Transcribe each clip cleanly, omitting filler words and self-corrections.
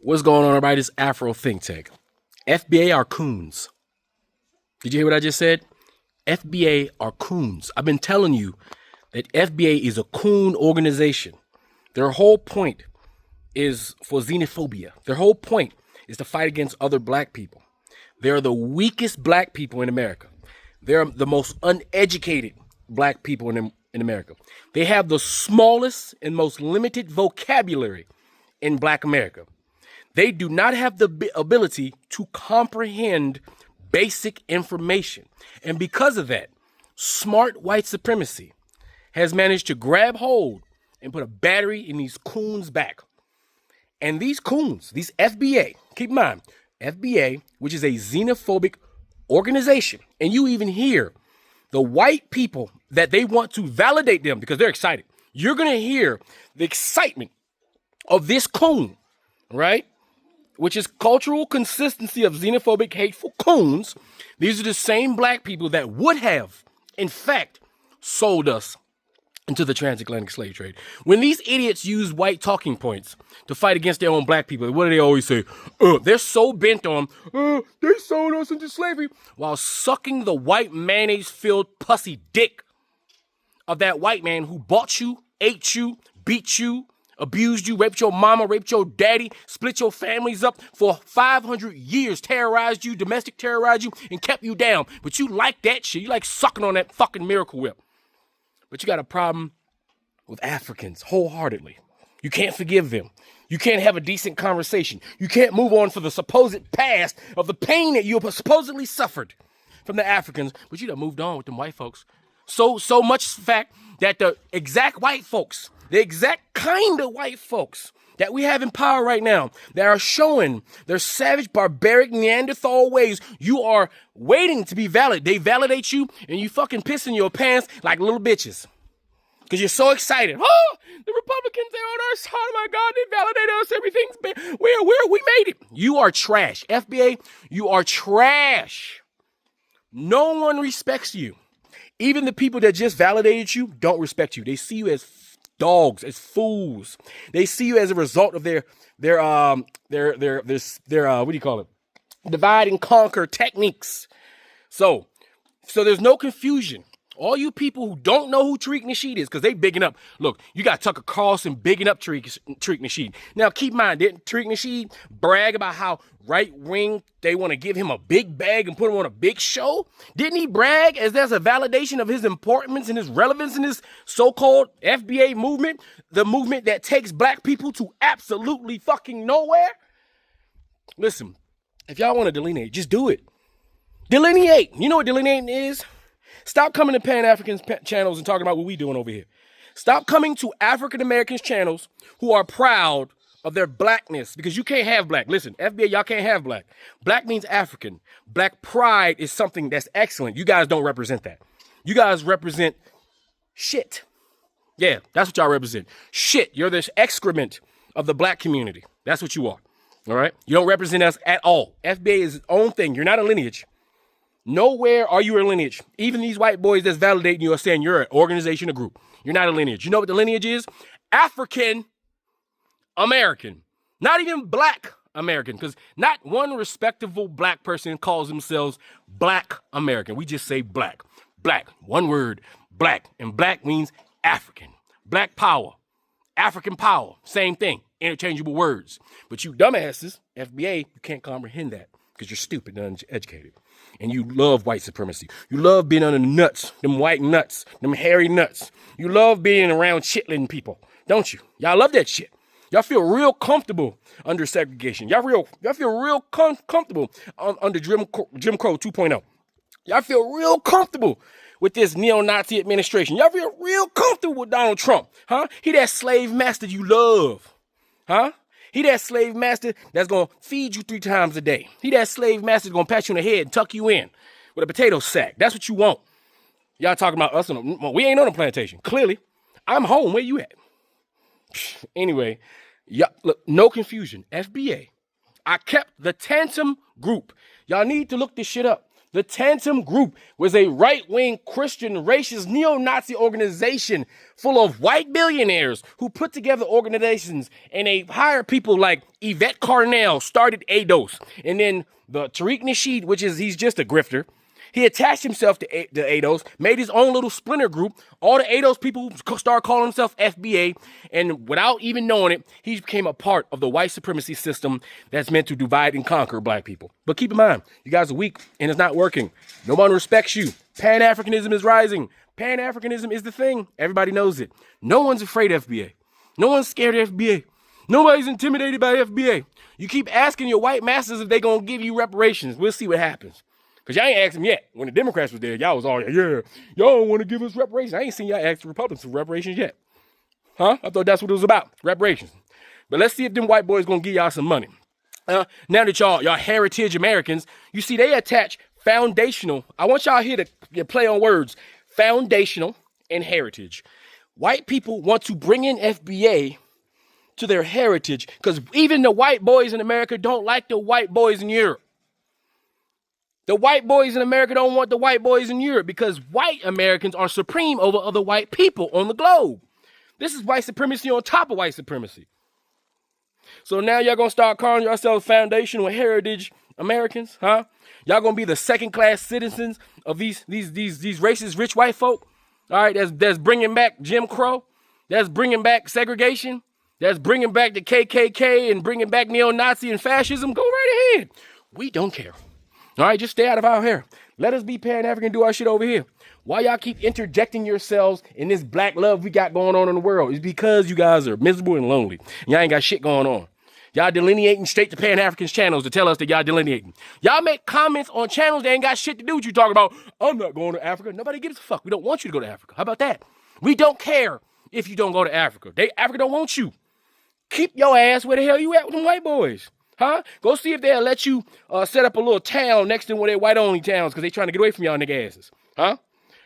What's going on, everybody? This Afro Think Tank. FBA are coons. Did you hear what I just said? FBA are coons. I've been telling you that FBA is a coon organization. Their whole point is for xenophobia. Their whole point is to fight against other black people. They're the weakest black people in America. They're the most uneducated black people in America. They have the smallest and most limited vocabulary in black America. They do not have the ability to comprehend basic information. And because of that, smart white supremacy has managed to grab hold and put a battery in these coons' back. And these coons, these FBA, keep in mind, FBA, which is a xenophobic organization, and you even hear the white people that they want to validate them because they're excited. You're going to hear the excitement of this coon, right? Which is cultural consistency of xenophobic, hateful coons. These are the same black people that would have, in fact, sold us into the transatlantic slave trade. When these idiots use white talking points to fight against their own black people, what do they always say? They're so bent on, they sold us into slavery, while sucking the white mayonnaise-filled pussy dick of that white man who bought you, ate you, beat you, abused you, raped your mama, raped your daddy, split your families up for 500 years, terrorized you, domestic terrorized you, and kept you down. But you like that shit. You like sucking on that fucking Miracle Whip. But you got a problem with Africans wholeheartedly. You can't forgive them. You can't have a decent conversation. You can't move on for the supposed past of the pain that you supposedly suffered from the Africans. But you done moved on with them white folks. So much fact that the exact white folks, the exact kind of white folks that we have in power right now that are showing their savage, barbaric Neanderthal ways, you are waiting to be valid. They validate you and you fucking piss in your pants like little bitches. Because you're so excited. Oh, the Republicans, they're on our side. Oh my God, they validated us. Everything's been, we made it. You are trash. FBA, you are trash. No one respects you. Even the people that just validated you don't respect you. They see you as dogs, as fools. They see you as a result of their what do you call it? Divide and conquer techniques. So there's no confusion. All you people who don't know who Tariq Nasheed is, because they bigging up. Look, you got Tucker Carlson bigging up Tariq Nasheed. Now, keep in mind, didn't Tariq Nasheed brag about how right wing they want to give him a big bag and put him on a big show? Didn't he brag as there's a validation of his importance and his relevance in this so-called FBA movement, the movement that takes black people to absolutely fucking nowhere? Listen, if y'all want to delineate, just do it. Delineate. You know what delineating is? Stop coming to Pan-African channels and talking about what we doing over here. Stop coming to African-Americans channels who are proud of their blackness, because you can't have black. Listen, FBA, y'all can't have black. Black means African. Black pride is something that's excellent. You guys don't represent that. You guys represent shit. Yeah, that's what y'all represent. Shit. You're this excrement of the black community. That's what you are. All right? You don't represent us at all. FBA is its own thing. You're not a lineage. Nowhere are you a lineage. Even these white boys that's validating you are saying you're an organization, a group. You're not a lineage. You know what the lineage is? African American. Not even black American, because not one respectable black person calls themselves black American. We just say black. Black. One word. Black. And black means African. Black power. African power. Same thing. Interchangeable words. But you dumbasses, FBA, you can't comprehend that because you're stupid and uneducated. And you love white supremacy. You love being under the nuts, them white nuts, them hairy nuts. You love being around chitlin people, don't you? Y'all love that shit. Y'all feel real comfortable under segregation. Y'all feel real comfortable under Jim Crow 2.0. Y'all feel real comfortable with this neo-Nazi administration. Y'all feel real comfortable with Donald Trump, huh? He that slave master you love, huh? He that slave master that's going to feed you 3 times a day. He that slave master that's going to pat you in the head and tuck you in with a potato sack. That's what you want. Y'all talking about us. We ain't on a plantation. Clearly, I'm home. Where you at? Anyway, look, no confusion. FBA. I kept the Tantum group. Y'all need to look this shit up. The Tantum Group was a right-wing Christian racist neo-Nazi organization full of white billionaires who put together organizations, and they hired people like Yvette Carnell, started ADOS, and then the Tariq Nasheed, he's just a grifter. He attached himself to ADOS, made his own little splinter group. All the ADOS people started calling themselves FBA, and without even knowing it, he became a part of the white supremacy system that's meant to divide and conquer black people. But keep in mind, you guys are weak, and it's not working. No one respects you. Pan-Africanism is rising. Pan-Africanism is the thing. Everybody knows it. No one's afraid of FBA. No one's scared of FBA. Nobody's intimidated by FBA. You keep asking your white masters if they're going to give you reparations. We'll see what happens. Because y'all ain't asked them yet. When the Democrats was there, y'all was all, yeah, y'all don't want to give us reparations. I ain't seen y'all ask the Republicans for reparations yet. Huh? I thought that's what it was about, reparations. But let's see if them white boys going to give y'all some money. Now that y'all heritage Americans, you see they attach foundational. I want y'all here to play on words. Foundational and heritage. White people want to bring in FBA to their heritage because even the white boys in America don't like the white boys in Europe. The white boys in America don't want the white boys in Europe because white Americans are supreme over other white people on the globe. This is white supremacy on top of white supremacy. So now y'all gonna start calling yourselves foundational heritage Americans, huh? Y'all gonna be the second-class citizens of these racist rich white folk, all right? That's bringing back Jim Crow, that's bringing back segregation, that's bringing back the KKK and bringing back neo-Nazi and fascism. Go right ahead. We don't care. All right, just stay out of our hair. Let us be Pan-African, do our shit over here. Why y'all keep interjecting yourselves in this black love we got going on in the world? It's because you guys are miserable and lonely. Y'all ain't got shit going on. Y'all delineating straight to Pan-African's channels to tell us that y'all delineating. Y'all make comments on channels that ain't got shit to do with you talking about, I'm not going to Africa. Nobody gives a fuck. We don't want you to go to Africa. How about that? We don't care if you don't go to Africa. Africa don't want you. Keep your ass where the hell you at with them white boys. Huh? Go see if they'll let you set up a little town next to one of their white-only towns because they trying to get away from y'all nigga asses. Huh?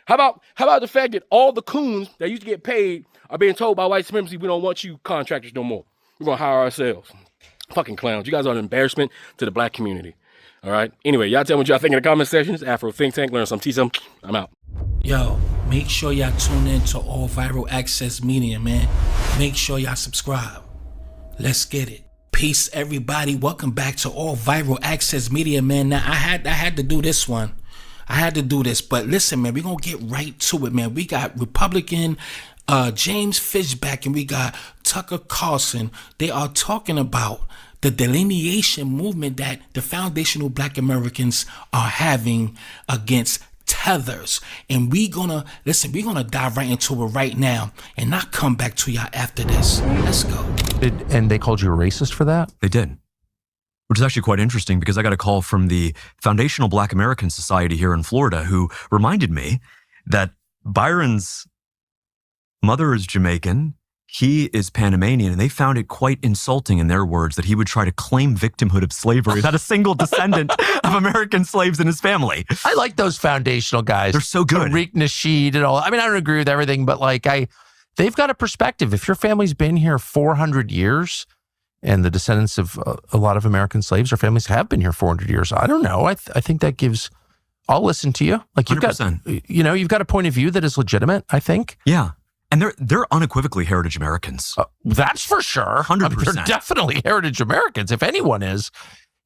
How about the fact that all the coons that used to get paid are being told by white supremacy, we don't want you contractors no more. We're going to hire ourselves. Fucking clowns. You guys are an embarrassment to the black community. All right? Anyway, y'all tell me what y'all think in the comment sections. Afro Think Tank, learn some, teach some. I'm out. Yo, make sure y'all tune in to All Viral Access Media, man. Make sure y'all subscribe. Let's get it. Peace, everybody. Welcome back to All Viral Access Media, man. Now, I had to do this one. I had to do this, but listen, man, we're going to get right to it, man. We got Republican James Fishback and we got Tucker Carlson. They are talking about the delineation movement that the foundational black Americans are having against tethers. And we're gonna dive right into it right now and not come back to y'all after this. Let's go. And they called you a racist for that? They did. Which is actually quite interesting because I got a call from the Foundational Black American Society here in Florida who reminded me that Byron's mother is Jamaican, he is Panamanian, and they found it quite insulting in their words that he would try to claim victimhood of slavery without a single descendant of American slaves in his family. I like those foundational guys. They're so good. Tariq Nasheed and all. I mean, I don't agree with everything, but they've got a perspective. If your family's been here 400 years, and the descendants of a lot of American slaves or families have been here 400 years, I don't know. I think that gives. I'll listen to you. Like you've 100%. You've got a point of view that is legitimate, I think. Yeah. And they're unequivocally heritage Americans. That's for sure. 100%. They're definitely heritage Americans, if anyone is.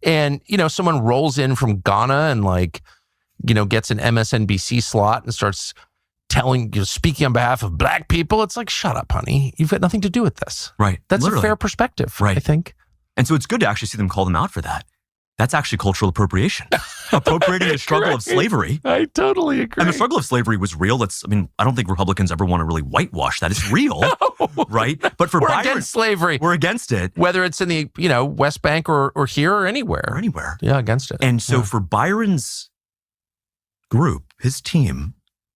And, someone rolls in from Ghana and gets an MSNBC slot and starts speaking on behalf of black people. It's like, shut up, honey. You've got nothing to do with this. Right. That's Literally. a fair perspective, right. I think. And so it's good to actually see them call them out for that. That's actually cultural appropriation. Appropriating the struggle of slavery. I totally agree. And the struggle of slavery was real. I don't think Republicans ever want to really whitewash that. It's real, no. Right? But for we're Byron, against slavery. We're against it. Whether it's in the, West Bank or here or anywhere. Or anywhere. Yeah, against it. And so for Byron's group, his team,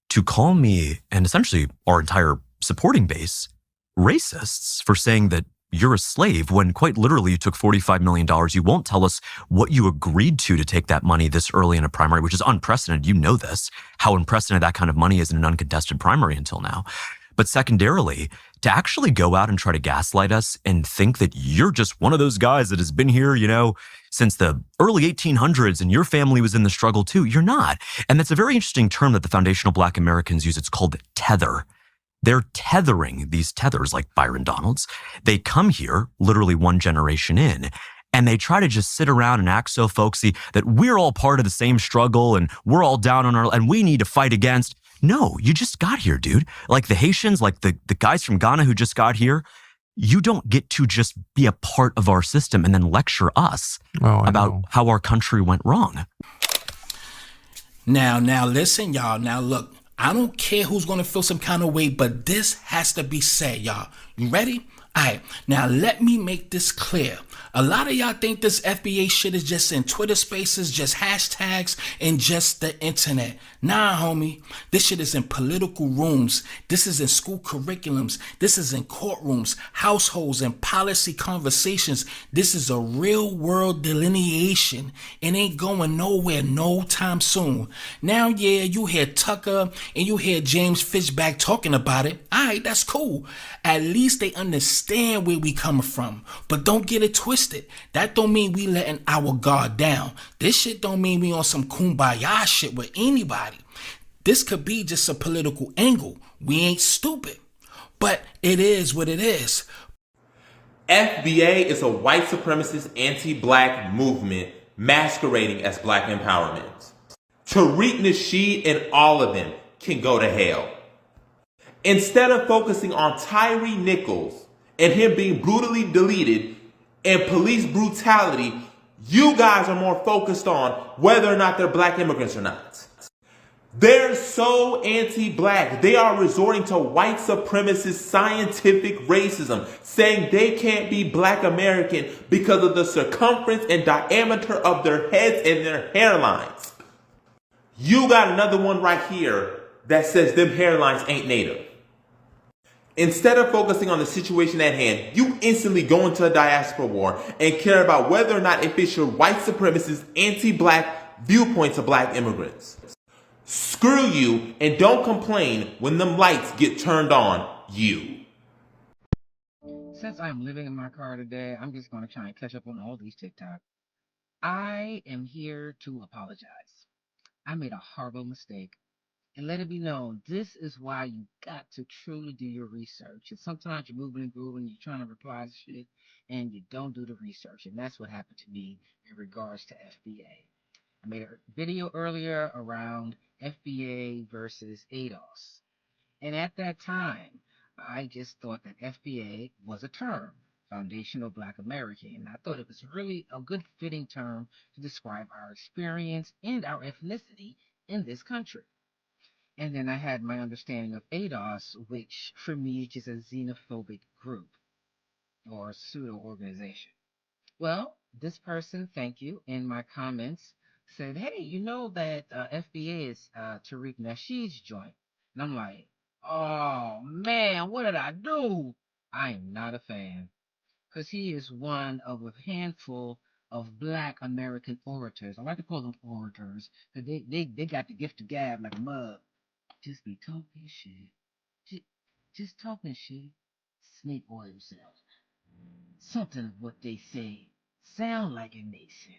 to call me and essentially our entire supporting base racists for saying that you're a slave when quite literally you took $45 million. You won't tell us what you agreed to take that money this early in a primary, which is unprecedented. You know this, how unprecedented that kind of money is in an uncontested primary until now. But secondarily, to actually go out and try to gaslight us and think that you're just one of those guys that has been here, since the early 1800s and your family was in the struggle too. You're not. And that's a very interesting term that the foundational Black Americans use. It's called tether. They're tethering these tethers like Byron Donalds. They come here literally one generation in, and they try to just sit around and act so folksy that we're all part of the same struggle and we're all down on and we need to fight against. No, you just got here, dude. Like the Haitians, like the guys from Ghana who just got here, you don't get to just be a part of our system and then lecture us about how our country went wrong. Now listen, y'all. Now look, I don't care who's going to feel some kind of way, but this has to be said, y'all. You ready? All right, now let me make this clear. A lot of y'all think this FBA shit is just in Twitter spaces, just hashtags, and just the internet. Nah, homie. This shit is in political rooms. This is in school curriculums. This is in courtrooms, households, and policy conversations. This is a real world delineation. It ain't going nowhere no time soon. Now, yeah, you hear Tucker and you hear James Fishback talking about it. All right, that's cool. At least they understand where we coming from. But don't get it twisted. That don't mean we letting our guard down. This shit don't mean we on some kumbaya shit with anybody. This could be just a political angle. We ain't stupid. But it is what it is. FBA is a white supremacist anti-black movement masquerading as black empowerment. Tariq, Nasheed, and all of them can go to hell. Instead of focusing on Tyree Nichols and him being brutally deleted and police brutality, you guys are more focused on whether or not they're black immigrants or not. They're so anti-black, they are resorting to white supremacist scientific racism, saying they can't be black American because of the circumference and diameter of their heads and their hairlines. You got another one right here that says them hairlines ain't native. Instead of focusing on the situation at hand, you instantly go into a diaspora war and care about whether or not it fits your white supremacist anti-black viewpoints of black immigrants. Screw you, and don't complain when them lights get turned on you. Since I'm living in my car today, I'm just going to try and catch up on all these TikTok. I am here to apologize. I made a horrible mistake. And let it be known, this is why you got to truly do your research. And sometimes you're moving and grooving, you're trying to reply to shit, and you don't do the research. And that's what happened to me in regards to FBA. I made a video earlier around FBA versus ADOS. And at that time, I just thought that FBA was a term, Foundational Black American. And I thought it was really a good fitting term to describe our experience and our ethnicity in this country. And then I had my understanding of ADOS, which for me is just a xenophobic group or pseudo organization. Well, this person, thank you, in my comments said, hey, you know that FBA is Tariq Nasheed's joint. And I'm like, oh man, what did I do? I am not a fan. Because he is one of a handful of black American orators. I like to call them orators because they got the gift of gab like a mug. Just be talking shit. Just talking shit. Snake oil themselves. Something of what they say sound like it makes sense.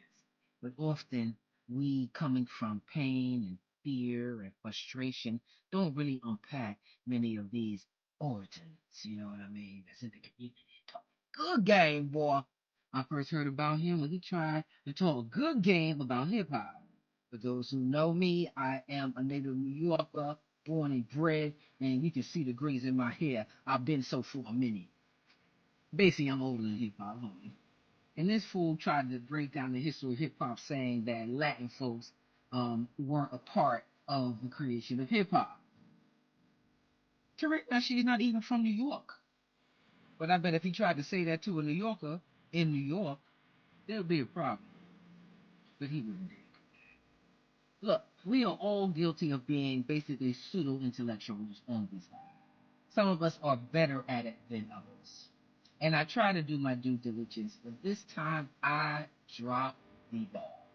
But often we coming from pain and fear and frustration don't really unpack many of these origins. You know what I mean? That's in the community. Talk good game, boy. I first heard about him when he tried to talk a good game about hip hop. For those who know me, I am a native New Yorker, born and bred, and you can see the grays in my hair. I've been so for a minute. Basically, I'm older than hip hop, homie. And this fool tried to break down the history of hip hop, saying that Latin folks weren't a part of the creation of hip hop. Tariq, now she's not even from New York. But I bet if he tried to say that to a New Yorker in New York, there would be a problem. But he wouldn't do. Look, we are all guilty of being basically pseudo intellectuals on this side. Some of us are better at it than others. And I try to do my due diligence, but this time I dropped the ball.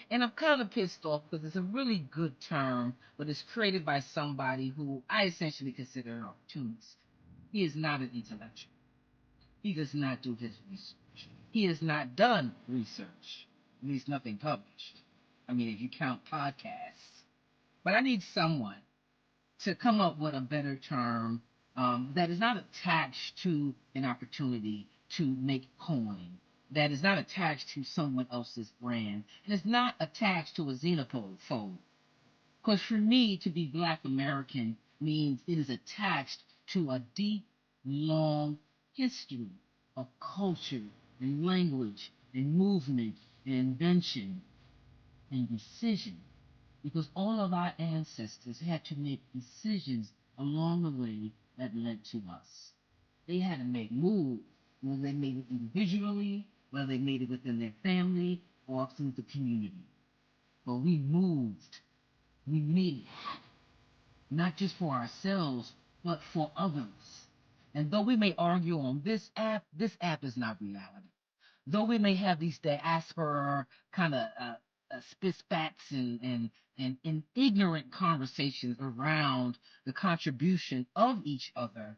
And I'm kind of pissed off because it's a really good term, but it's created by somebody who I essentially consider an opportunist. He is not an intellectual. He does not do his research. He has not done research. At least nothing published. I mean, if you count podcasts. But I need someone to come up with a better term that is not attached to an opportunity to make coin, that is not attached to someone else's brand, and is not attached to a xenophobe. Because for me, to be Black American means it is attached to a deep, long history of culture and language and movement and invention and decision. Because all of our ancestors had to make decisions along the way that led to us. They had to make moves, whether they made it individually, whether they made it within their family, or through the community. But we moved. We made it, not just for ourselves, but for others. And though we may argue on this app is not reality. Though we may have these diaspora kind of spits and ignorant conversations around the contribution of each other,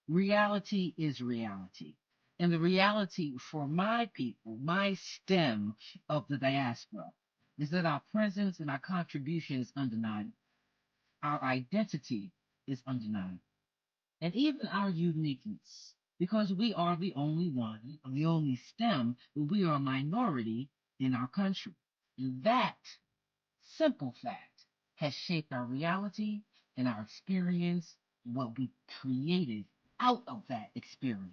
reality is reality. And the reality for my people, my stem of the diaspora, is that our presence and our contribution is undeniable. Our identity is undeniable. And even our uniqueness, because we are the only one, the only stem, but we are a minority in our country. And that simple fact has shaped our reality and our experience, what we created out of that experience.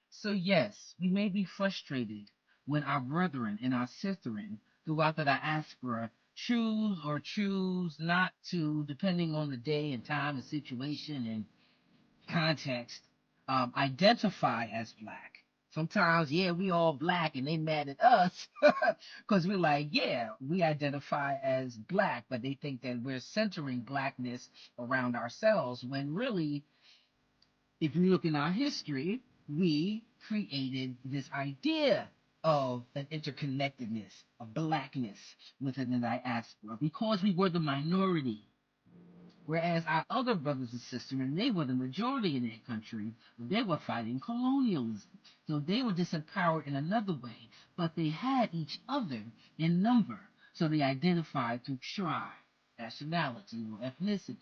So, yes, we may be frustrated when our brethren and our sisterin throughout the diaspora choose not to, depending on the day and time and situation and context, identify as Black. Sometimes, yeah, we all Black and they mad at us because we're like, yeah, we identify as Black, but they think that we're centering Blackness around ourselves when really, if you look in our history, we created this idea of an interconnectedness, of Blackness within the diaspora because we were the minority. Whereas our other brothers and sisters, and they were the majority in their country, they were fighting colonialism. So they were disempowered in another way, but they had each other in number. So they identified through tribe, nationality, or ethnicity.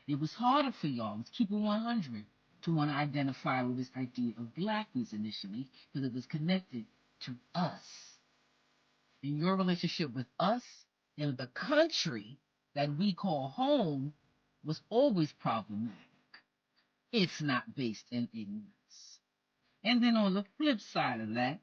It was harder for y'all, let's keep it 100, to want to identify with this idea of Blackness initially, because it was connected to us. In your relationship with us and the country that we call home was always problematic. It's not based in ignorance. And then on the flip side of that,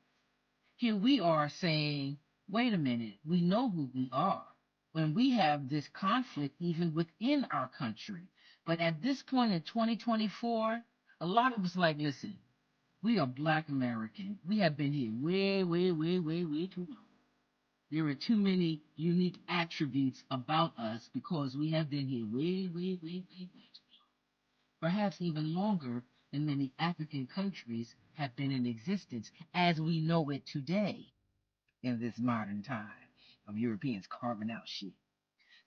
here we are saying, wait a minute, we know who we are. When we have this conflict even within our country. But at this point in 2024, a lot of us like, listen, we are Black American. We have been here way too long. There are too many unique attributes about us because we have been here way too long. Perhaps even longer than many African countries have been in existence as we know it today in this modern time of Europeans carving out shit.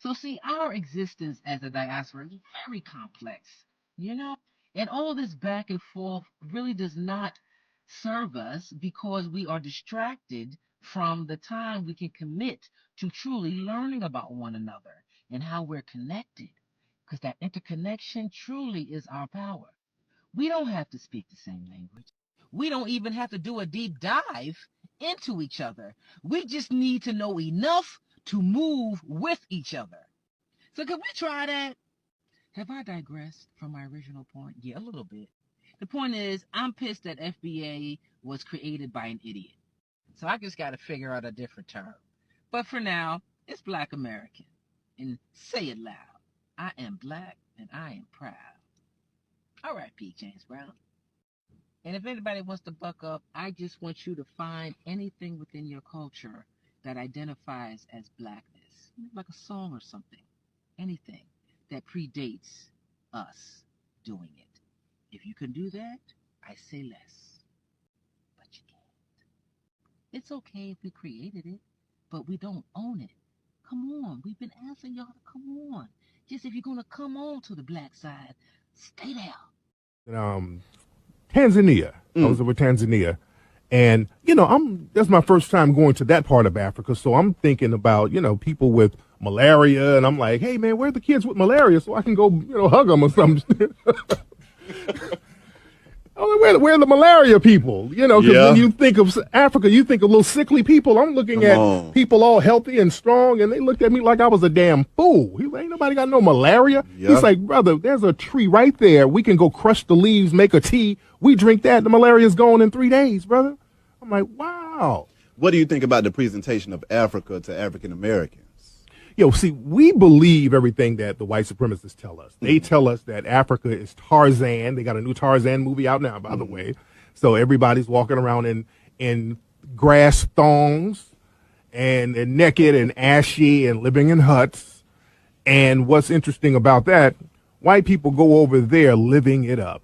So see, our existence as a diaspora is very complex, you know? And all this back and forth really does not serve us because we are distracted from the time we can commit to truly learning about one another and how we're connected. Because that interconnection truly is our power. We don't have to speak the same language. We don't even have to do a deep dive into each other. We just need to know enough to move with each other. So can we try that? Have I digressed from my original point? Yeah, a little bit. The point is, I'm pissed that FBA was created by an idiot. So I just got to figure out a different term. But for now, it's Black American. And say it loud. I am Black and I am proud. All right, P. James Brown. And if anybody wants to buck up, I just want you to find anything within your culture that identifies as Blackness, like a song or something, anything that predates us doing it. If you can do that, I say less, but you can't. It's okay if we created it, but we don't own it. Come on, we've been asking y'all to come on. Just if you're going to come on to the Black side, stay there. Tanzania. I was over Tanzania. And, that's my first time going to that part of Africa. So I'm thinking about, people with malaria. And I'm like, hey, man, where are the kids with malaria so I can go, hug them or something? Where are the malaria people? Because when you think of Africa, you think of little sickly people. I'm looking at people all healthy and strong, and they looked at me like I was a damn fool. He's like, ain't nobody got no malaria. Yeah. He's like, brother, there's a tree right there. We can go crush the leaves, make a tea. We drink that. The malaria's gone in 3 days, brother. I'm like, wow. What do you think about the presentation of Africa to African Americans? See, we believe everything that the white supremacists tell us. They tell us that Africa is Tarzan. They got a new Tarzan movie out now, by the way. So everybody's walking around in grass thongs and naked and ashy and living in huts. And what's interesting about that, white people go over there living it up.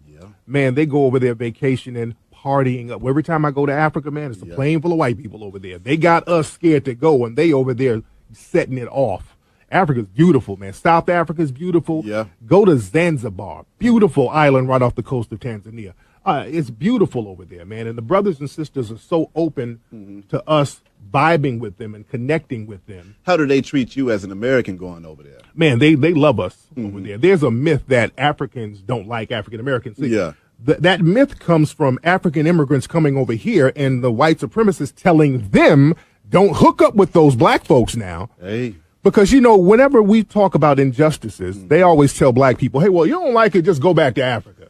Yeah. Man, they go over there vacationing, partying up. Every time I go to Africa, man, it's a plane full of white people over there. They got us scared to go, and they over there setting it off. Africa's beautiful, man. South Africa's beautiful. Yeah. Go to Zanzibar. Beautiful island right off the coast of Tanzania. It's beautiful over there, man. And the brothers and sisters are so open to us vibing with them and connecting with them. How do they treat you as an American going over there? Man, they love us over there. There's a myth that Africans don't like African Americans. Yeah. That myth comes from African immigrants coming over here and the white supremacists telling them, don't hook up with those black folks now. Hey. Because, whenever we talk about injustices, they always tell black people, hey, well, you don't like it, just go back to Africa.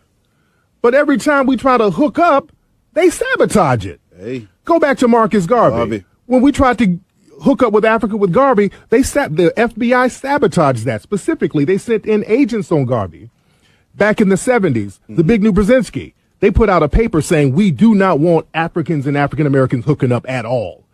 But every time we try to hook up, they sabotage it. Hey. Go back to Marcus Garvey. When we tried to hook up with Africa with Garvey, the FBI sabotaged that. Specifically, they sent in agents on Garvey. Back in the 70s, the Big New Brzezinski, they put out a paper saying we do not want Africans and African Americans hooking up at all.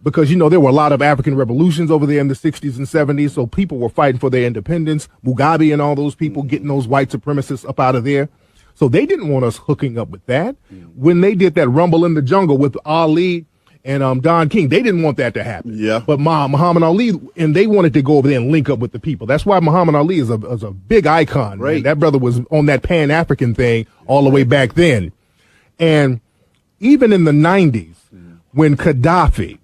Because, there were a lot of African revolutions over there in the 60s and 70s, so people were fighting for their independence. Mugabe and all those people getting those white supremacists up out of there. So they didn't want us hooking up with that. When they did that Rumble in the Jungle with Ali and Don King, they didn't want that to happen. Yeah. But Muhammad Ali, and they wanted to go over there and link up with the people. That's why Muhammad Ali is a big icon. Right. That brother was on that Pan-African thing all the way back then. And even in the 90s, when Gaddafi,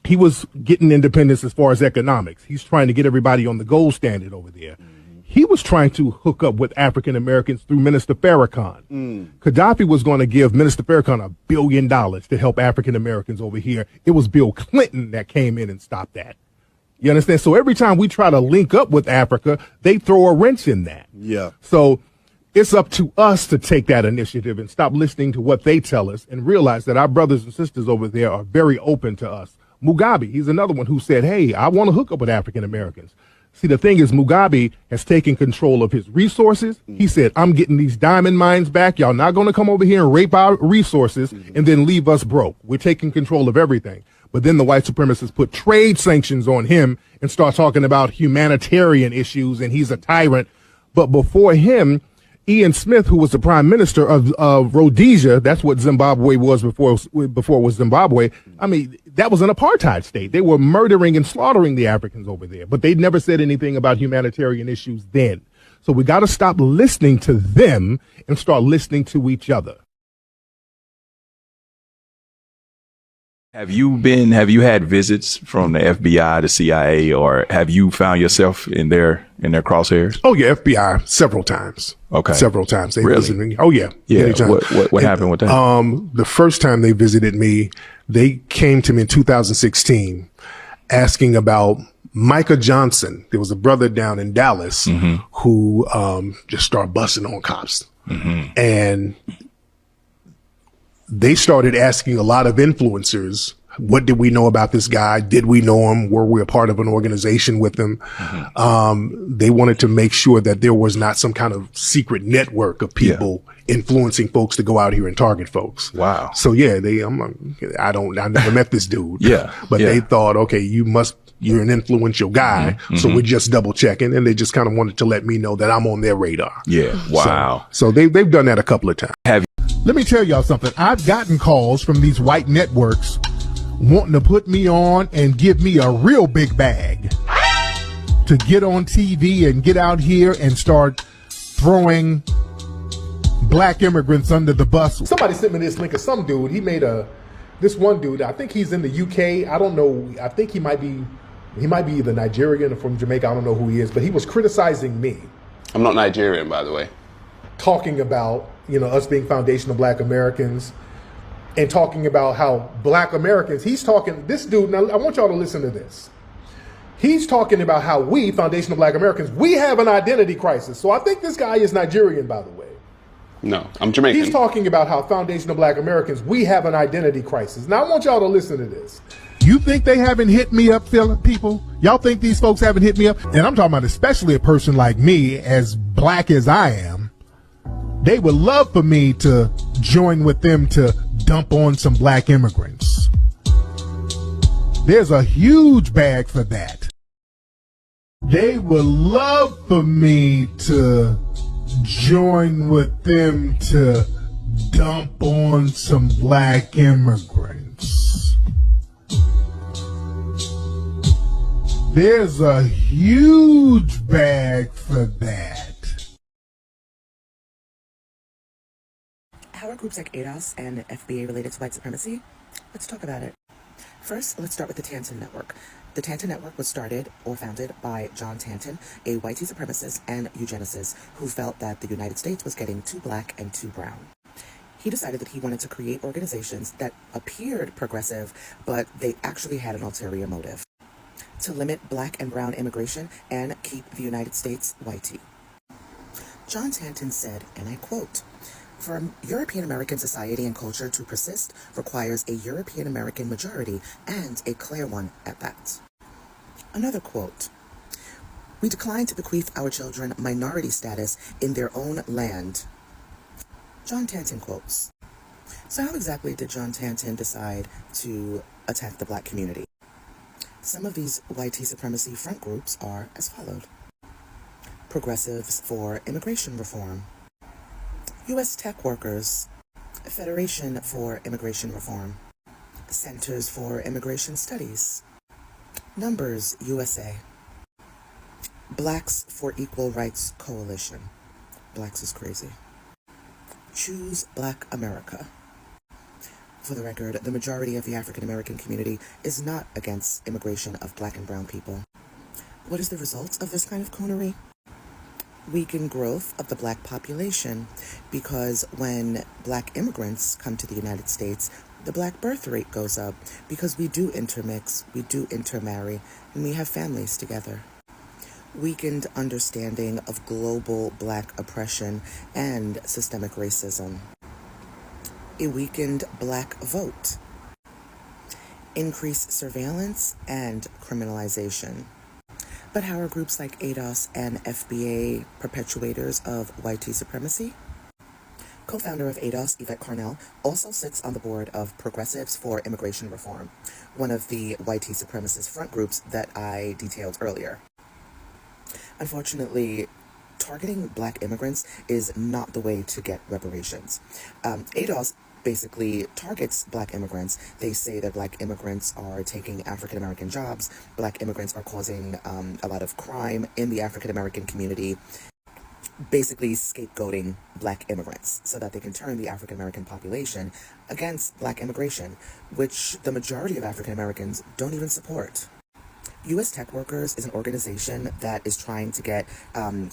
he was getting independence as far as economics. He's trying to get everybody on the gold standard over there. He was trying to hook up with African Americans through Minister Farrakhan. Gaddafi was going to give Minister Farrakhan $1 billion to help African Americans over here. It was Bill Clinton that came in and stopped that. You understand? So every time we try to link up with Africa, they throw a wrench in that. Yeah. So it's up to us to take that initiative and stop listening to what they tell us and realize that our brothers and sisters over there are very open to us. Mugabe, he's another one who said, hey, I want to hook up with African Americans. See, the thing is, Mugabe has taken control of his resources. He said, I'm getting these diamond mines back. Y'all not going to come over here and rape our resources and then leave us broke. We're taking control of everything. But then the white supremacists put trade sanctions on him and start talking about humanitarian issues, and he's a tyrant. But before him, Ian Smith, who was the prime minister of Rhodesia, that's what Zimbabwe was before it was Zimbabwe. I mean, that was an apartheid state. They were murdering and slaughtering the Africans over there, but they never said anything about humanitarian issues then. So we got to stop listening to them and start listening to each other. Have you had visits from the FBI, the CIA, or have you found yourself in their crosshairs? Oh yeah, FBI several times. Okay. Several times they visited me. Oh yeah. Yeah. What happened with that? The first time they visited me, they came to me in 2016 asking about Micah Johnson. There was a brother down in Dallas who just started busting on cops. And they started asking a lot of influencers, what did we know about this guy? Did we know him? Were we a part of an organization with him? They wanted to make sure that there was not some kind of secret network of people influencing folks to go out here and target folks. Wow. So yeah, I never met this dude. But they thought, okay, you're an influential guy. So we're just double checking. And they just kind of wanted to let me know that I'm on their radar. Yeah. Wow. So they've done that a couple of times. Let me tell y'all something. I've gotten calls from these white networks wanting to put me on and give me a real big bag to get on TV and get out here and start throwing black immigrants under the bus. Somebody sent me this link of some dude. He made this one dude. I think he's in the UK. I don't know. I think he might be either Nigerian or from Jamaica. I don't know who he is, but he was criticizing me. I'm not Nigerian, by the way. Talking about, us being foundational black Americans and talking about how black Americans, this dude, now I want y'all to listen to this. He's talking about how we, foundational black Americans, we have an identity crisis. So I think this guy is Nigerian, by the way. No, I'm Jamaican. He's talking about how foundational black Americans, we have an identity crisis. Now I want y'all to listen to this. You think they haven't hit me up, people? Y'all think these folks haven't hit me up? And I'm talking about especially a person like me, as black as I am. They would love for me to join with them to dump on some black immigrants. There's a huge bag for that. They would love for me to join with them to dump on some black immigrants. There's a huge bag for that. How are groups like ADOS and FBA related to white supremacy? Let's talk about it. First, let's start with the Tanton Network. The Tanton Network was started or founded by John Tanton, a white supremacist and eugenicist who felt that the United States was getting too black and too brown. He decided that he wanted to create organizations that appeared progressive, but they actually had an ulterior motive: to limit black and brown immigration and keep the United States whitey. John Tanton said, and I quote, "For European American society and culture to persist requires a European American majority, and a clear one at that." Another quote, "We decline to bequeath our children minority status in their own land." John Tanton quotes. So how exactly did John Tanton decide to attack the black community? Some of these white supremacy front groups are as followed: Progressives for Immigration Reform, U.S. Tech Workers, Federation for Immigration Reform, Centers for Immigration Studies, Numbers USA, Blacks for Equal Rights Coalition. Blacks is crazy. Choose Black America. For the record, the majority of the African American community is not against immigration of black and brown people. What is the result of this kind of coonery? Weakened growth of the black population, because when black immigrants come to the United States, the black birth rate goes up because we do intermix, we do intermarry, and we have families together. Weakened understanding of global black oppression and systemic racism. A weakened black vote. Increased surveillance and criminalization. But how are groups like ADOS and FBA perpetuators of white supremacy? Co-founder of ADOS, Yvette Carnell, also sits on the board of Progressives for Immigration Reform, one of the white supremacist front groups that I detailed earlier. Unfortunately, targeting black immigrants is not the way to get reparations. ADOS basically targets black immigrants. They say that black immigrants are taking African-American jobs, black immigrants are causing a lot of crime in the African-American community, basically scapegoating black immigrants so that they can turn the African-American population against black immigration, which the majority of African-Americans don't even support. U.S. Tech Workers is an organization that is trying to get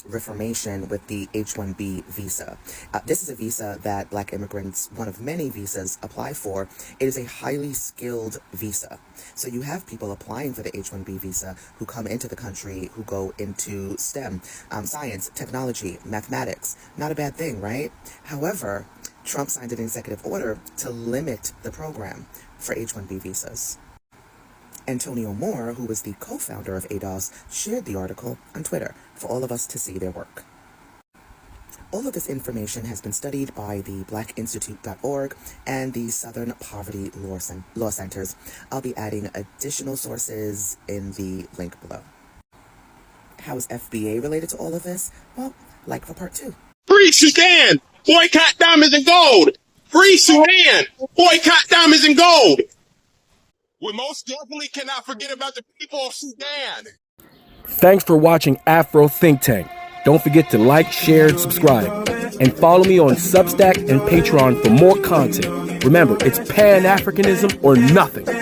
reformation with the H-1B visa. This is a visa that black immigrants, one of many visas, apply for. It is a highly skilled visa. So you have people applying for the H-1B visa who come into the country, who go into STEM, science, technology, mathematics. Not a bad thing, right? However, Trump signed an executive order to limit the program for H-1B visas. Antonio Moore, who was the co-founder of ADOS, shared the article on Twitter for all of us to see their work. All of this information has been studied by the blackinstitute.org and the Southern Poverty Law Centers. I'll be adding additional sources in the link below. How is FBA related to all of this? Well, like for part 2. Free Sudan! Boycott diamonds and gold! Free Sudan! Boycott diamonds and gold! We most definitely cannot forget about the people of Sudan. Thanks for watching Afro Think Tank. Don't forget to like, share, and subscribe. and follow me on Substack and Patreon for more content. Remember, it's Pan-Africanism or nothing.